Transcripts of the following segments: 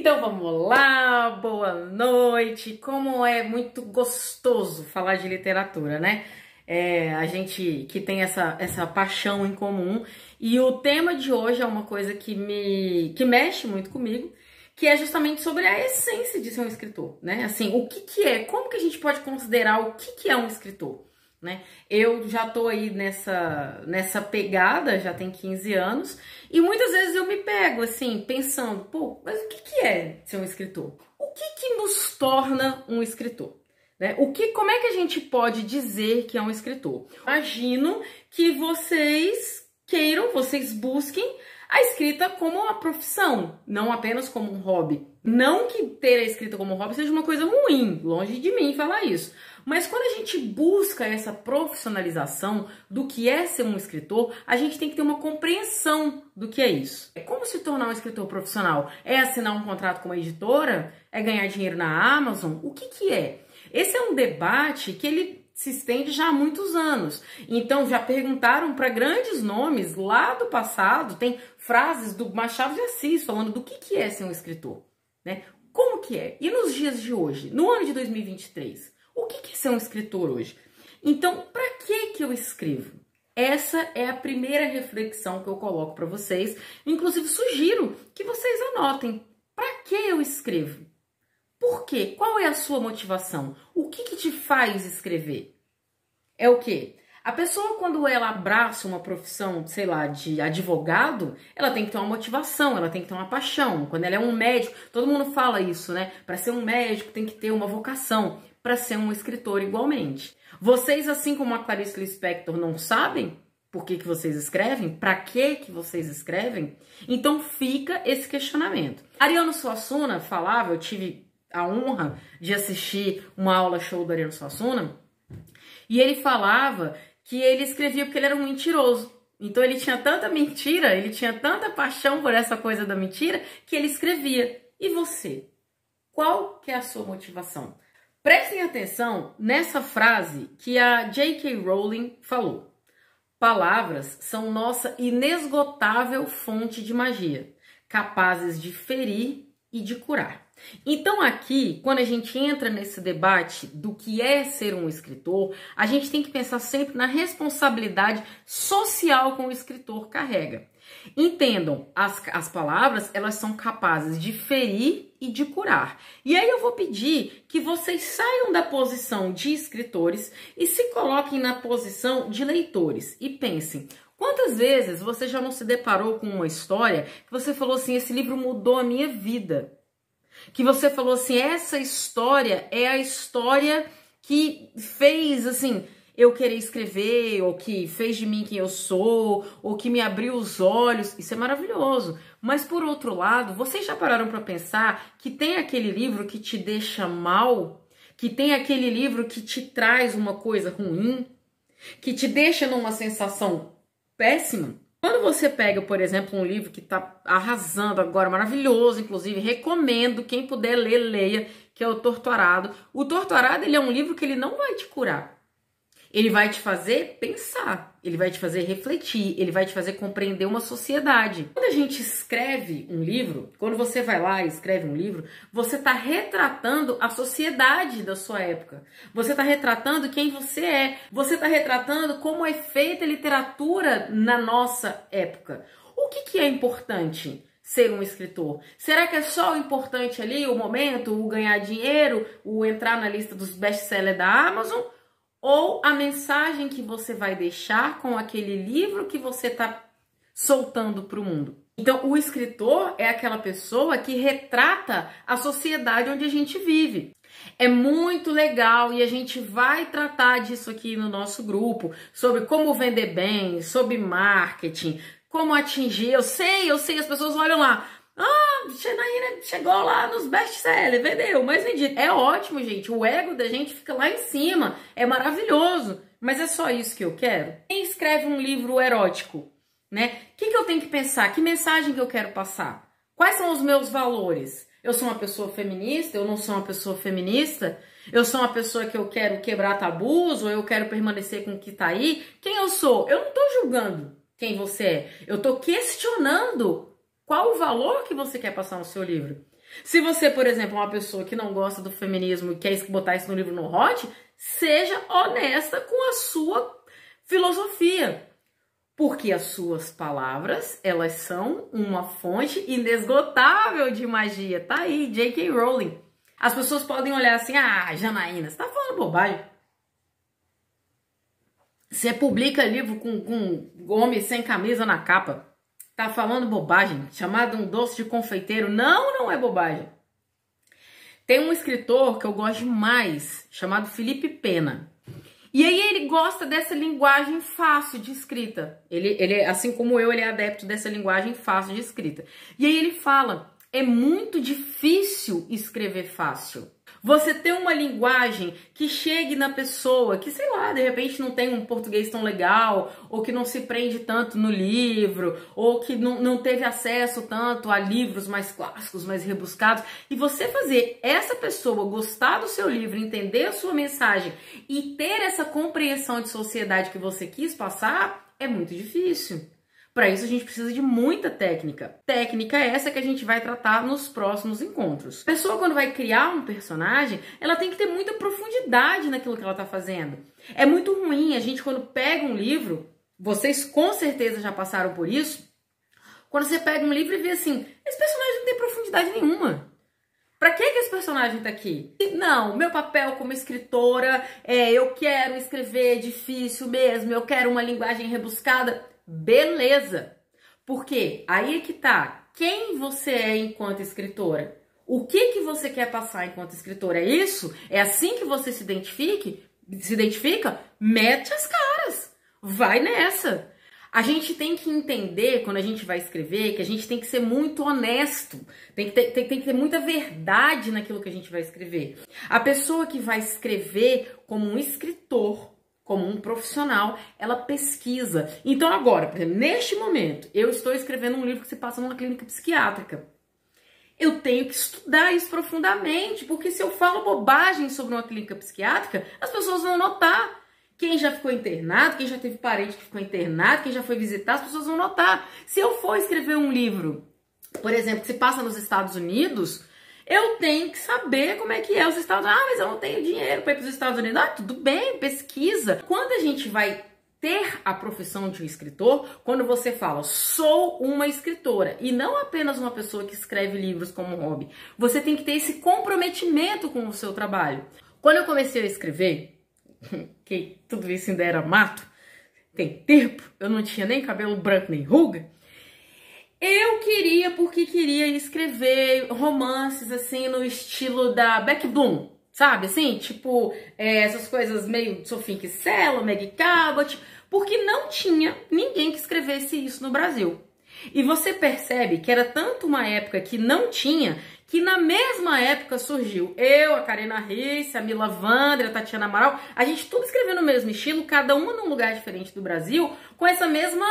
Então vamos lá, boa noite. Como é muito gostoso falar de literatura, né? A gente que tem essa paixão em comum. E o tema de hoje é uma coisa que mexe muito comigo, que é justamente sobre a essência de ser um escritor, né? Assim, o que é, como que a gente pode considerar o que é um escritor, né? Eu já tô aí nessa pegada, já tem 15 anos, e muitas vezes eu me pego assim, pensando, pô, mas o que é ser um escritor? O que nos torna um escritor? Né? Como é que a gente pode dizer que é um escritor? Imagino que vocês busquem a escrita como uma profissão, não apenas como um hobby. Não que ter a escrita como um hobby seja uma coisa ruim, longe de mim falar isso. Mas quando a gente busca essa profissionalização do que é ser um escritor, a gente tem que ter uma compreensão do que é isso. Como se tornar um escritor profissional? É assinar um contrato com uma editora? É ganhar dinheiro na Amazon? O que é? Esse é um debate que ele se estende já há muitos anos. Então já perguntaram para grandes nomes lá do passado, tem frases do Machado de Assis falando do que é ser um escritor, né? Como que é? E nos dias de hoje, no ano de 2023, o que é ser um escritor hoje? Então, para que eu escrevo? Essa é a primeira reflexão que eu coloco para vocês. Inclusive, sugiro que vocês anotem. Para que eu escrevo? Por quê? Qual é a sua motivação? O que te faz escrever? É o quê? A pessoa, quando ela abraça uma profissão, sei lá, de advogado, ela tem que ter uma motivação, ela tem que ter uma paixão. Quando ela é um médico, todo mundo fala isso, né? Para ser um médico tem que ter uma vocação. Para ser um escritor igualmente. Vocês, assim como a Clarice Lispector, não sabem por que vocês escrevem? Para que vocês escrevem? Então fica esse questionamento. Ariano Suassuna falava, eu tive a honra de assistir uma aula show do Ariano Suassuna, e ele falava que ele escrevia porque ele era um mentiroso. Então ele tinha tanta mentira, ele tinha tanta paixão por essa coisa da mentira, que ele escrevia. E você? Qual que é a sua motivação? Prestem atenção nessa frase que a J.K. Rowling falou. Palavras são nossa inesgotável fonte de magia, capazes de ferir e de curar. Então aqui, quando a gente entra nesse debate do que é ser um escritor, a gente tem que pensar sempre na responsabilidade social que o escritor carrega. Entendam, as palavras, elas são capazes de ferir e de curar. E aí eu vou pedir que vocês saiam da posição de escritores e se coloquem na posição de leitores e pensem, quantas vezes você já não se deparou com uma história que você falou assim, esse livro mudou a minha vida? Que você falou assim, essa história é a história que fez, assim, eu querer escrever, ou que fez de mim quem eu sou, ou que me abriu os olhos. Isso é maravilhoso. Mas, por outro lado, vocês já pararam para pensar que tem aquele livro que te deixa mal? Que tem aquele livro que te traz uma coisa ruim? Que te deixa numa sensação péssima? Quando você pega, por exemplo, um livro que está arrasando agora, maravilhoso, inclusive, recomendo, quem puder ler, leia, que é o Torturado. O Torturado, ele é um livro que ele não vai te curar. Ele vai te fazer pensar, ele vai te fazer refletir, ele vai te fazer compreender uma sociedade. Quando a gente escreve um livro, quando você vai lá e escreve um livro, você está retratando a sociedade da sua época. Você está retratando quem você é. Você está retratando como é feita a literatura na nossa época. O que é importante ser um escritor? Será que é só o importante ali, o momento, o ganhar dinheiro, o entrar na lista dos best-sellers da Amazon? Ou a mensagem que você vai deixar com aquele livro que você está soltando para o mundo? Então, o escritor é aquela pessoa que retrata a sociedade onde a gente vive. É muito legal e a gente vai tratar disso aqui no nosso grupo, sobre como vender bem, sobre marketing, como atingir. Eu sei, as pessoas olham lá. Ah, Janaína chegou lá nos best-sellers, vendeu, mas vendi. É ótimo, gente. O ego da gente fica lá em cima. É maravilhoso. Mas é só isso que eu quero? Quem escreve um livro erótico, né? O que eu tenho que pensar? Que mensagem que eu quero passar? Quais são os meus valores? Eu sou uma pessoa feminista? Eu não sou uma pessoa feminista? Eu sou uma pessoa que eu quero quebrar tabus? Ou eu quero permanecer com o que tá aí? Quem eu sou? Eu não tô julgando quem você é. Eu tô questionando qual o valor que você quer passar no seu livro. Se você, por exemplo, é uma pessoa que não gosta do feminismo e quer botar isso no livro no Hot, seja honesta com a sua filosofia. Porque as suas palavras, elas são uma fonte inesgotável de magia. Tá aí, J.K. Rowling. As pessoas podem olhar assim, ah, Janaína, você tá falando bobagem. Você publica livro com homem sem camisa na capa. Tá falando bobagem. Chamado um doce de confeiteiro. Não, não é bobagem. Tem um escritor que eu gosto demais, chamado Felipe Pena. E aí ele gosta dessa linguagem fácil de escrita. Ele, assim como eu, ele é adepto dessa linguagem fácil de escrita. E aí ele fala, é muito difícil escrever fácil. Você ter uma linguagem que chegue na pessoa, que sei lá, de repente não tem um português tão legal, ou que não se prende tanto no livro, ou que não teve acesso tanto a livros mais clássicos, mais rebuscados, e você fazer essa pessoa gostar do seu livro, entender a sua mensagem e ter essa compreensão de sociedade que você quis passar, é muito difícil. Para isso a gente precisa de muita técnica. Técnica essa que a gente vai tratar nos próximos encontros. A pessoa, quando vai criar um personagem, ela tem que ter muita profundidade naquilo que ela está fazendo. É muito ruim a gente, quando pega um livro, vocês com certeza já passaram por isso, quando você pega um livro e vê assim, esse personagem não tem profundidade nenhuma. Pra que esse personagem tá aqui? Não, meu papel como escritora é eu quero escrever difícil mesmo, eu quero uma linguagem rebuscada. Beleza, porque aí é que tá, quem você é enquanto escritora? O que você quer passar enquanto escritora? É isso? É assim que você se identifica? Mete as caras, vai nessa. A gente tem que entender, quando a gente vai escrever, que a gente tem que ser muito honesto, tem que ter muita verdade naquilo que a gente vai escrever. A pessoa que vai escrever como um escritor, como um profissional, ela pesquisa. Então agora, por exemplo, neste momento, eu estou escrevendo um livro que se passa numa clínica psiquiátrica. Eu tenho que estudar isso profundamente, porque se eu falo bobagem sobre uma clínica psiquiátrica, as pessoas vão notar. Quem já ficou internado, quem já teve parente que ficou internado, quem já foi visitar, as pessoas vão notar. Se eu for escrever um livro, por exemplo, que se passa nos Estados Unidos, eu tenho que saber como é que é os Estados Unidos. Ah, mas eu não tenho dinheiro para ir para os Estados Unidos. Ah, tudo bem, pesquisa. Quando a gente vai ter a profissão de um escritor, quando você fala, sou uma escritora, e não apenas uma pessoa que escreve livros como hobby, você tem que ter esse comprometimento com o seu trabalho. Quando eu comecei a escrever, que tudo isso ainda era mato, tem tempo, eu não tinha nem cabelo branco nem ruga, eu queria, porque queria escrever romances assim no estilo da Beck Bloom, sabe? Assim, tipo, essas coisas meio Sophie Kinsella, Maggie Cabot, porque não tinha ninguém que escrevesse isso no Brasil. E você percebe que era tanto uma época que não tinha, que na mesma época surgiu eu, a Karina Risse, a Mila Wander, a Tatiana Amaral, a gente tudo escrevendo no mesmo estilo, cada uma num lugar diferente do Brasil, com essa mesma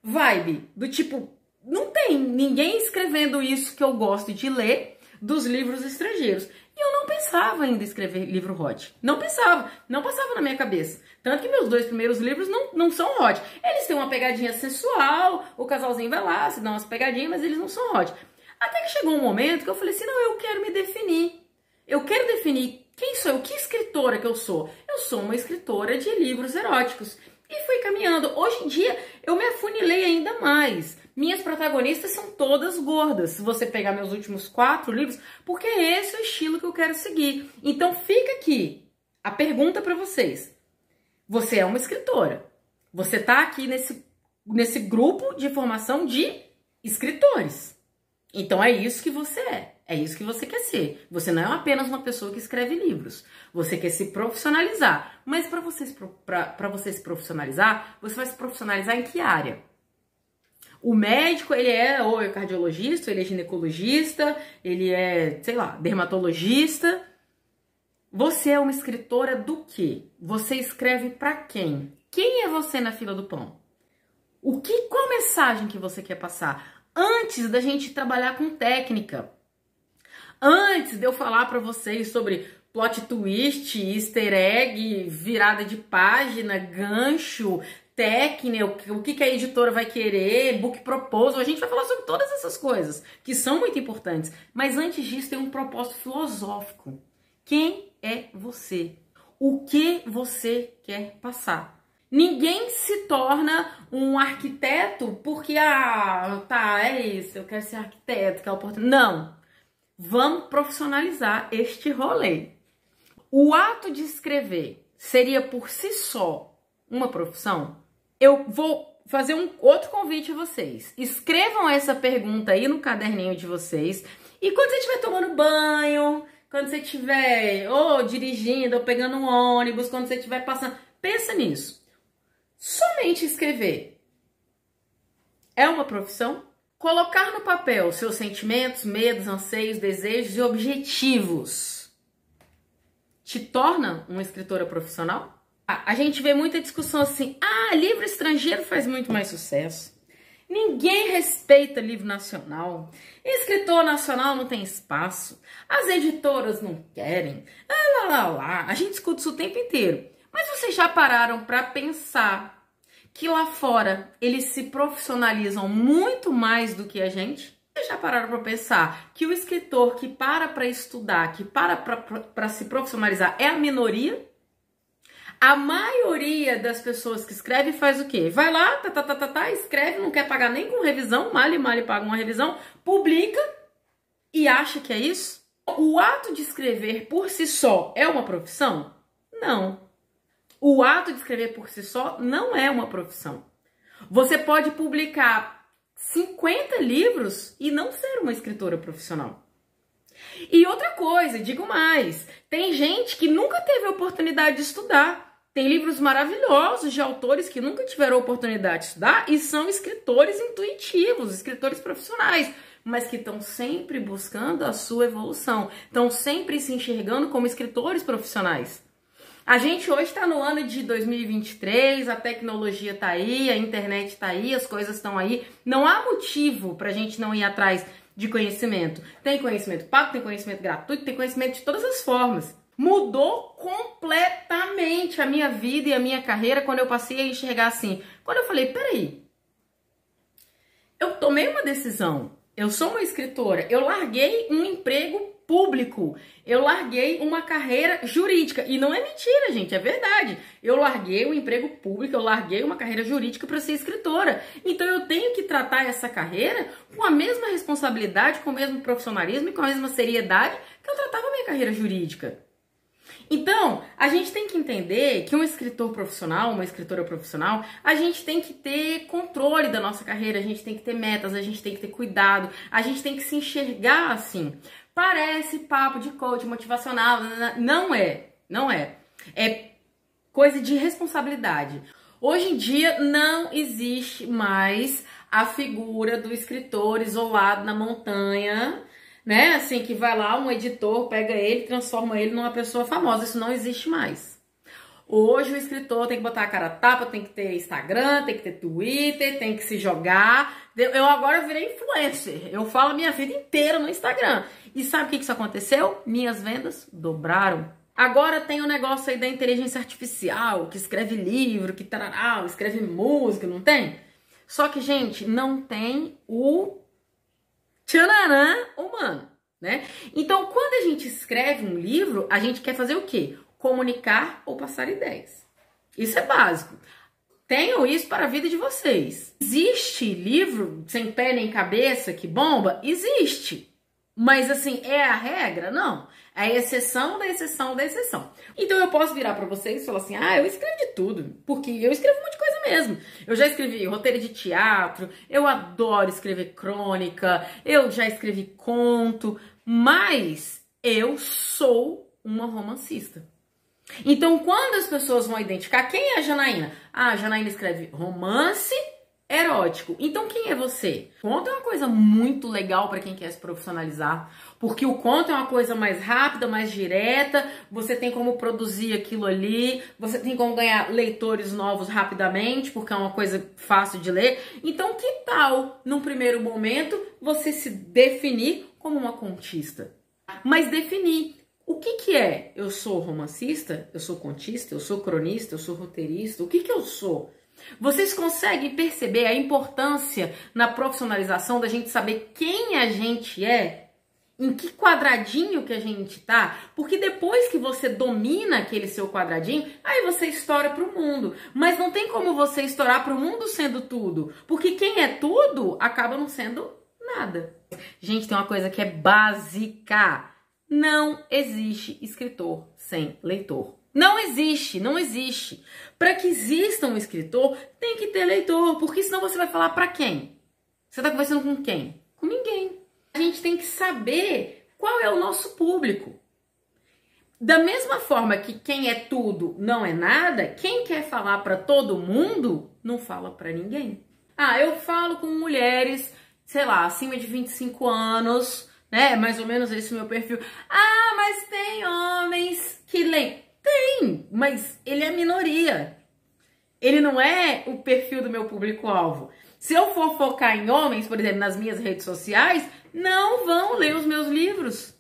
vibe, do tipo, não tem ninguém escrevendo isso que eu gosto de ler dos livros estrangeiros. E eu não pensava ainda em escrever livro hot. Não pensava, não passava na minha cabeça. Tanto que meus 2 primeiros livros não são hot. Eles têm uma pegadinha sensual, o casalzinho vai lá, se dá umas pegadinhas, mas eles não são hot. Até que chegou um momento que eu falei assim, não, eu quero me definir. Eu quero definir quem sou eu, que escritora que eu sou. Eu sou uma escritora de livros eróticos. E fui caminhando. Hoje em dia, eu me afunilei ainda mais. Minhas protagonistas são todas gordas. Se você pegar meus últimos 4 livros, porque esse é o estilo que eu quero seguir. Então fica aqui a pergunta para vocês. Você é uma escritora. Você tá aqui nesse grupo de formação de escritores. Então é isso que você é. É isso que você quer ser. Você não é apenas uma pessoa que escreve livros. Você quer se profissionalizar. Mas para você se profissionalizar, você vai se profissionalizar em que área? O médico, ele é ou é cardiologista, ele é ginecologista, ele é, sei lá, dermatologista. Você é uma escritora do quê? Você escreve para quem? Quem é você na fila do pão? Qual mensagem que você quer passar? Antes da gente trabalhar com técnica. Antes de eu falar para vocês sobre plot twist, easter egg, virada de página, gancho, técnica, o que a editora vai querer, book proposal, a gente vai falar sobre todas essas coisas, que são muito importantes. Mas antes disso tem um propósito filosófico. Quem é você? O que você quer passar? Ninguém se torna um arquiteto porque, é isso, eu quero ser arquiteto, que é oportunidade. Não. Vamos profissionalizar este rolê. O ato de escrever seria por si só uma profissão? Eu vou fazer um outro convite a vocês. Escrevam essa pergunta aí no caderninho de vocês. E quando você estiver tomando banho, quando você estiver dirigindo, ou pegando um ônibus, quando você estiver passando, pensa nisso. Somente escrever é uma profissão? Colocar no papel seus sentimentos, medos, anseios, desejos e objetivos te torna uma escritora profissional? A gente vê muita discussão assim, livro estrangeiro faz muito mais sucesso. Ninguém respeita livro nacional. Escritor nacional não tem espaço. As editoras não querem. A gente escuta isso o tempo inteiro. Mas vocês já pararam para pensar que lá fora eles se profissionalizam muito mais do que a gente? Vocês já pararam para pensar que o escritor que para estudar, que para se profissionalizar é a minoria? A maioria das pessoas que escrevem faz o quê? Vai lá, escreve, não quer pagar nem com revisão, mal paga uma revisão, publica e acha que é isso? O ato de escrever por si só é uma profissão? Não. O ato de escrever por si só não é uma profissão. Você pode publicar 50 livros e não ser uma escritora profissional. E outra coisa, digo mais, tem gente que nunca teve a oportunidade de estudar. Tem livros maravilhosos de autores que nunca tiveram a oportunidade de estudar e são escritores intuitivos, escritores profissionais, mas que estão sempre buscando a sua evolução, estão sempre se enxergando como escritores profissionais. A gente hoje está no ano de 2023, a tecnologia está aí, a internet está aí, as coisas estão aí. Não há motivo para a gente não ir atrás de conhecimento. Tem conhecimento pago, tem conhecimento gratuito, tem conhecimento de todas as formas. Mudou completamente a minha vida e a minha carreira quando eu passei a enxergar assim. Quando eu falei, peraí, eu tomei uma decisão, eu sou uma escritora, eu larguei um emprego público, eu larguei uma carreira jurídica. E não é mentira, gente, é verdade. Eu larguei o emprego público, eu larguei uma carreira jurídica para ser escritora. Então eu tenho que tratar essa carreira com a mesma responsabilidade, com o mesmo profissionalismo e com a mesma seriedade que eu tratava a minha carreira jurídica. Então, a gente tem que entender que um escritor profissional, uma escritora profissional, a gente tem que ter controle da nossa carreira, a gente tem que ter metas, a gente tem que ter cuidado, a gente tem que se enxergar assim. Parece papo de coach motivacional, não é. É coisa de responsabilidade. Hoje em dia não existe mais a figura do escritor isolado na montanha, né? Assim, que vai lá, um editor pega ele, transforma ele numa pessoa famosa. Isso não existe mais. Hoje o escritor tem que botar a cara a tapa, tem que ter Instagram, tem que ter Twitter, tem que se jogar. Eu agora virei influencer. Eu falo a minha vida inteira no Instagram. E sabe o que isso aconteceu? Minhas vendas dobraram. Agora tem o negócio aí da inteligência artificial, que escreve livro, que tarará, escreve música, não tem? Só que, gente, não tem o tchananã humano, né? Então, quando a gente escreve um livro, a gente quer fazer o quê? Comunicar ou passar ideias. Isso é básico. Tenham isso para a vida de vocês. Existe livro sem pé nem cabeça que bomba? Existe. Mas assim, é a regra? Não. É a exceção da exceção da exceção. Então eu posso virar para vocês e falar assim, eu escrevo de tudo. Porque eu escrevo um monte de coisa mesmo. Eu já escrevi roteiro de teatro, eu adoro escrever crônica, eu já escrevi conto, mas eu sou uma romancista. Então, quando as pessoas vão identificar quem é a Janaína? A Janaína escreve romance erótico. Então, quem é você? Conto é uma coisa muito legal para quem quer se profissionalizar, porque o conto é uma coisa mais rápida, mais direta, você tem como produzir aquilo ali, você tem como ganhar leitores novos rapidamente, porque é uma coisa fácil de ler. Então, que tal, num primeiro momento, você se definir como uma contista? Mas definir. O que é? Eu sou romancista? Eu sou contista? Eu sou cronista? Eu sou roteirista? O que eu sou? Vocês conseguem perceber a importância na profissionalização da gente saber quem a gente é? Em que quadradinho que a gente tá? Porque depois que você domina aquele seu quadradinho, aí você estoura pro mundo. Mas não tem como você estourar pro mundo sendo tudo. Porque quem é tudo acaba não sendo nada. Gente, tem uma coisa que é básica. Não existe escritor sem leitor. Não existe, não existe. Para que exista um escritor, tem que ter leitor, porque senão você vai falar para quem? Você tá conversando com quem? Com ninguém. A gente tem que saber qual é o nosso público. Da mesma forma que quem é tudo não é nada, quem quer falar para todo mundo não fala para ninguém. Ah, eu falo com mulheres, sei lá, acima de 25 anos, né? Mais ou menos esse é o meu perfil. Ah, mas tem homens que leem. Tem, mas ele é minoria. Ele não é o perfil do meu público-alvo. Se eu for focar em homens, por exemplo, nas minhas redes sociais, não vão ler os meus livros.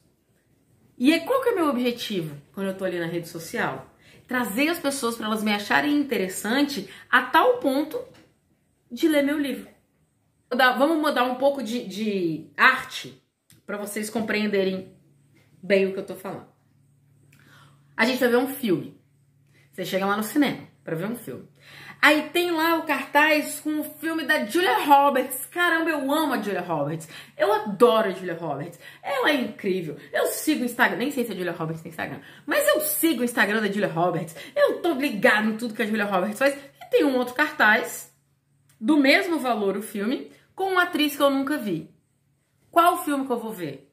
E qual que é o meu objetivo quando eu tô ali na rede social? Trazer as pessoas para elas me acharem interessante a tal ponto de ler meu livro. Vamos mudar um pouco de arte para vocês compreenderem bem o que eu tô falando. A gente vai ver um filme. Você chega lá no cinema pra ver um filme. Aí tem lá o cartaz com o filme da Julia Roberts. Caramba, eu amo a Julia Roberts. Eu adoro a Julia Roberts. Ela é incrível. Eu sigo o Instagram. Nem sei se a Julia Roberts tem Instagram. Mas eu sigo o Instagram da Julia Roberts. Eu tô ligado em tudo que a Julia Roberts faz. E tem um outro cartaz, do mesmo valor o filme, com uma atriz que eu nunca vi. Qual o filme que eu vou ver?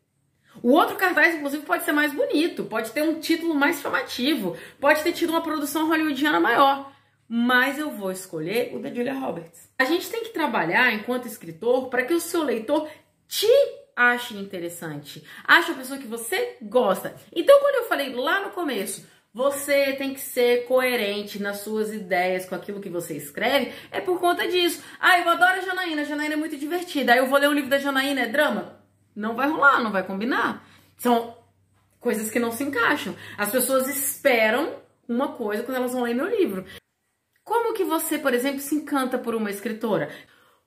O outro cartaz, inclusive, pode ser mais bonito, pode ter um título mais chamativo, pode ter tido uma produção hollywoodiana maior, mas eu vou escolher o da Julia Roberts. A gente tem que trabalhar enquanto escritor para que o seu leitor te ache interessante, ache a pessoa que você gosta. Então, quando eu falei lá no começo, você tem que ser coerente nas suas ideias com aquilo que você escreve, é por conta disso. Ah, eu adoro a Janaína é muito divertida, aí eu vou ler um livro da Janaína, é drama? Não vai rolar, não vai combinar. São coisas que não se encaixam. As pessoas esperam uma coisa quando elas vão ler meu livro. Como que você, por exemplo, se encanta por uma escritora?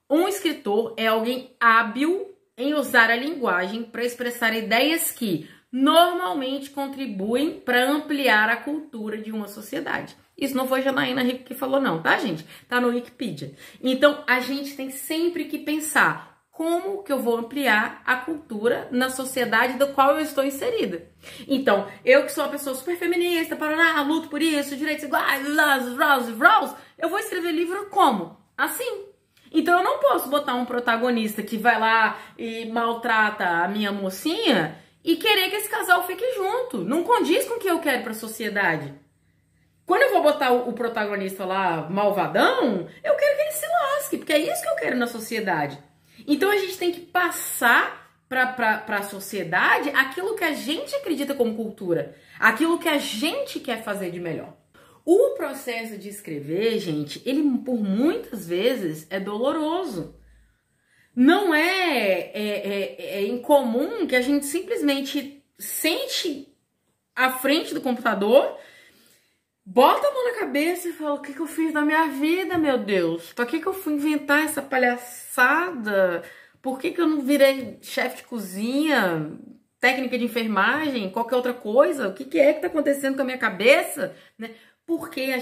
Um escritor é alguém hábil em usar a linguagem para expressar ideias que normalmente contribuem para ampliar a cultura de uma sociedade. Isso não foi Janaína Rico que falou não, tá, gente? Tá no Wikipedia. Então, a gente tem sempre que pensar como que eu vou ampliar a cultura na sociedade da qual eu estou inserida. Então, eu que sou uma pessoa super feminista, luto por isso, direitos iguais, eu vou escrever livro como? Assim. Então, eu não posso botar um protagonista que vai lá e maltrata a minha mocinha e querer que esse casal fique junto. Não condiz com o que eu quero para a sociedade. Quando eu vou botar o protagonista lá malvadão, eu quero que ele se lasque, porque é isso que eu quero na sociedade. Então a gente tem que passar para a sociedade aquilo que a gente acredita como cultura, aquilo que a gente quer fazer de melhor. O processo de escrever, gente, ele por muitas vezes é doloroso. Não é incomum que a gente simplesmente sente à frente do computador, bota a mão na cabeça e fala, o que eu fiz na minha vida, meu Deus? Pra que eu fui inventar essa palhaçada? Por que eu não virei chefe de cozinha, técnica de enfermagem, qualquer outra coisa? O que é que tá acontecendo com a minha cabeça? Né? Porque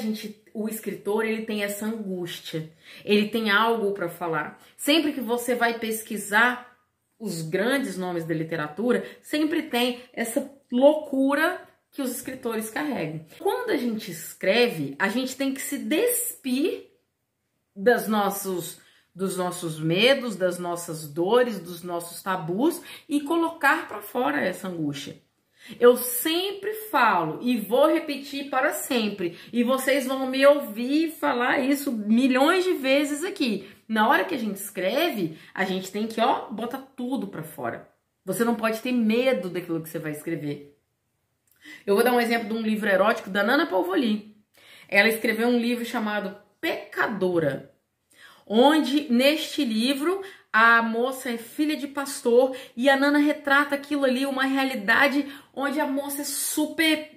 o escritor, ele tem essa angústia. Ele tem algo para falar. Sempre que você vai pesquisar os grandes nomes da literatura, sempre tem essa loucura que os escritores carregam. Quando a gente escreve, a gente tem que se despir dos nossos medos, das nossas dores, dos nossos tabus e colocar para fora essa angústia. Eu sempre falo e vou repetir para sempre, e vocês vão me ouvir falar isso milhões de vezes aqui. Na hora que a gente escreve, a gente tem que, botar tudo para fora. Você não pode ter medo daquilo que você vai escrever. Eu vou dar um exemplo de um livro erótico da Nana Polvoli. Ela escreveu um livro chamado Pecadora, onde neste livro a moça é filha de pastor e a Nana retrata aquilo ali, uma realidade onde a moça é super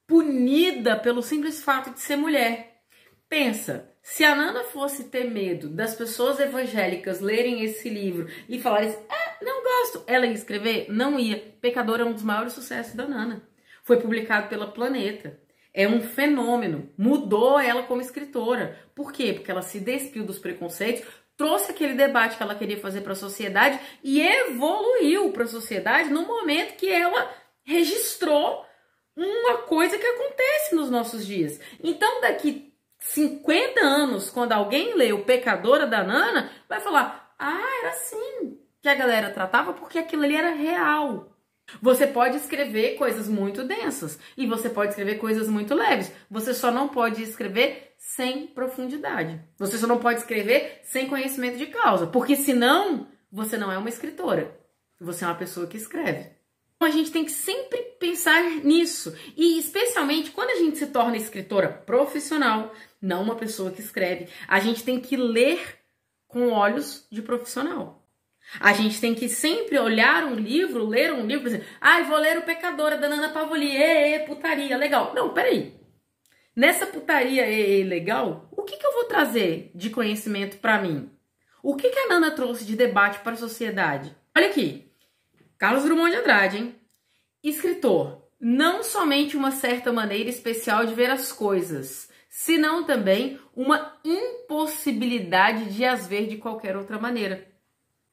punida pelo simples fato de ser mulher. Pensa, Se a Nana fosse ter medo das pessoas evangélicas lerem esse livro e falarem assim, não gosto, ela ia escrever? Não ia. Pecador é um dos maiores sucessos da Nana. Foi publicado pela Planeta. É um fenômeno. Mudou ela como escritora. Por quê? Porque ela se despiu dos preconceitos, trouxe aquele debate que ela queria fazer para a sociedade e evoluiu para a sociedade no momento que ela registrou uma coisa que acontece nos nossos dias. Então, daqui 50 anos, quando alguém lê O Pecadora da Nana, vai falar, era assim que a galera tratava, porque aquilo ali era real. Você pode escrever coisas muito densas e você pode escrever coisas muito leves. Você só não pode escrever sem profundidade. Você só não pode escrever sem conhecimento de causa, porque senão você não é uma escritora. Você é uma pessoa que escreve. Então a gente tem que sempre pensar nisso. E especialmente quando a gente se torna escritora profissional, não uma pessoa que escreve, a gente tem que ler com olhos de profissional. A gente tem que sempre olhar um livro, ler um livro, por exemplo, vou ler O Pecadora da Nana Pavoli, putaria, legal. Não, peraí. Nessa putaria legal, o que eu vou trazer de conhecimento para mim? O que a Nana trouxe de debate para a sociedade? Olha aqui, Carlos Drummond de Andrade, hein? Escritor, não somente uma certa maneira especial de ver as coisas, senão também uma impossibilidade de as ver de qualquer outra maneira.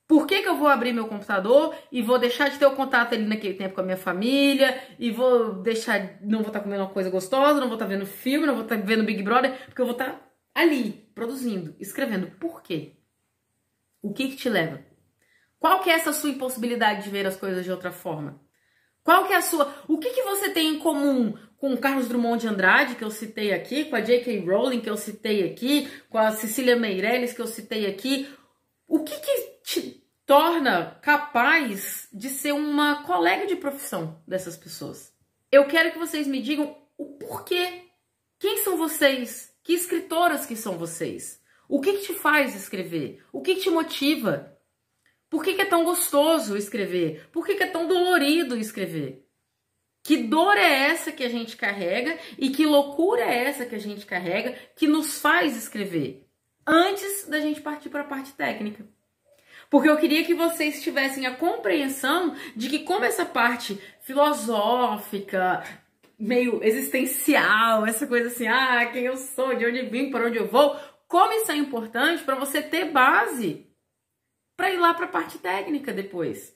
Por que eu vou abrir meu computador e vou deixar de ter o contato ali naquele tempo com a minha família e não vou estar comendo uma coisa gostosa, não vou estar vendo filme, não vou estar vendo Big Brother, porque eu vou estar ali, produzindo, escrevendo. Por quê? O que te leva? Qual que é essa sua impossibilidade de ver as coisas de outra forma? Qual que é a sua... O que você tem em comum com o Carlos Drummond de Andrade, que eu citei aqui, com a J.K. Rowling, que eu citei aqui, com a Cecília Meirelles, que eu citei aqui? O que te torna capaz de ser uma colega de profissão dessas pessoas? Eu quero que vocês me digam o porquê. Quem são vocês? Que escritoras que são vocês? O que te faz escrever? O que te motiva? Por que é tão gostoso escrever? Por que é tão dolorido escrever? Que dor é essa que a gente carrega e que loucura é essa que a gente carrega que nos faz escrever? Antes da gente partir para a parte técnica. Porque eu queria que vocês tivessem a compreensão de que como essa parte filosófica, meio existencial, essa coisa assim, quem eu sou, de onde vim, para onde eu vou, como isso é importante para você ter base para ir lá para a parte técnica depois.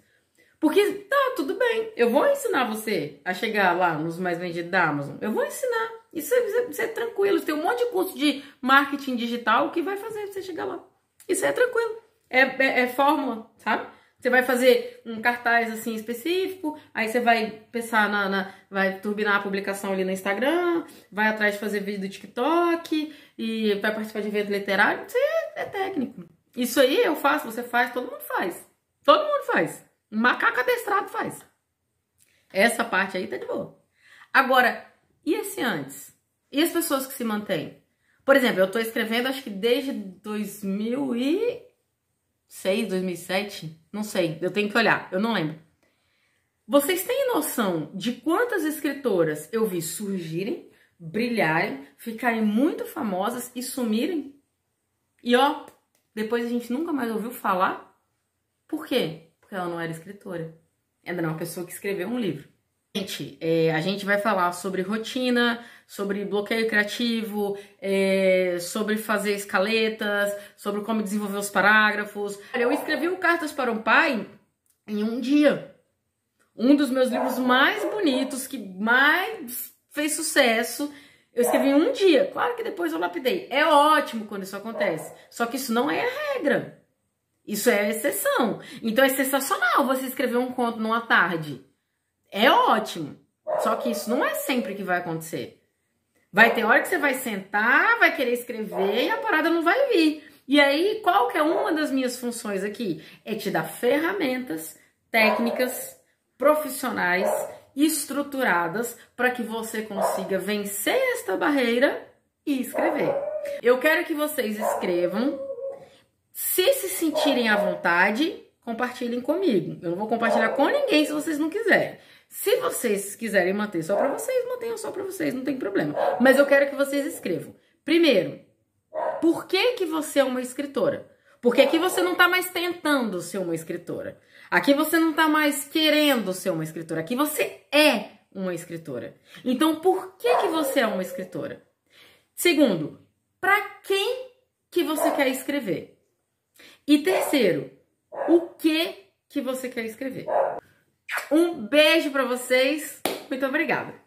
Porque tudo bem, eu vou ensinar você a chegar lá nos mais vendidos da Amazon, eu vou ensinar, isso é tranquilo, tem um monte de curso de marketing digital que vai fazer você chegar lá, isso é tranquilo. É fórmula, sabe? Você vai fazer um cartaz assim específico, aí você vai pensar vai turbinar a publicação ali no Instagram, vai atrás de fazer vídeo do TikTok e vai participar de evento literário. Isso é técnico. Isso aí eu faço, você faz, todo mundo faz. Todo mundo faz. Um macaco adestrado faz. Essa parte aí tá de boa. Agora, e esse antes? E as pessoas que se mantêm? Por exemplo, eu tô escrevendo acho que desde 2006, 2007, não sei, eu tenho que olhar, eu não lembro. Vocês têm noção de quantas escritoras eu vi surgirem, brilharem, ficarem muito famosas e sumirem? E depois a gente nunca mais ouviu falar? Por quê? Porque ela não era escritora. Ela era uma pessoa que escreveu um livro. Gente, a gente vai falar sobre rotina, sobre bloqueio criativo, sobre fazer escaletas, sobre como desenvolver os parágrafos. Eu escrevi o Cartas para um Pai em um dia. Um dos meus livros mais bonitos, que mais fez sucesso, eu escrevi em um dia. Claro que depois eu lapidei. É ótimo quando isso acontece. Só que isso não é a regra. Isso é a exceção. Então é sensacional você escrever um conto numa tarde. É ótimo. Só que isso não é sempre que vai acontecer. Vai ter hora que você vai sentar, vai querer escrever e a parada não vai vir. E aí, qual que é uma das minhas funções aqui? É te dar ferramentas, técnicas, profissionais, estruturadas para que você consiga vencer esta barreira e escrever. Eu quero que vocês escrevam. Se sentirem à vontade, compartilhem comigo. Eu não vou compartilhar com ninguém se vocês não quiserem. Se vocês quiserem manter só para vocês, mantenham só para vocês, não tem problema. Mas eu quero que vocês escrevam. Primeiro, Por que que você é uma escritora? Porque aqui você não tá mais tentando ser uma escritora. Aqui você não tá mais querendo ser uma escritora. Aqui você é uma escritora. Então, por que que você é uma escritora? Segundo, para quem que você quer escrever? E terceiro, o que você quer escrever? Um beijo para vocês. Muito obrigada.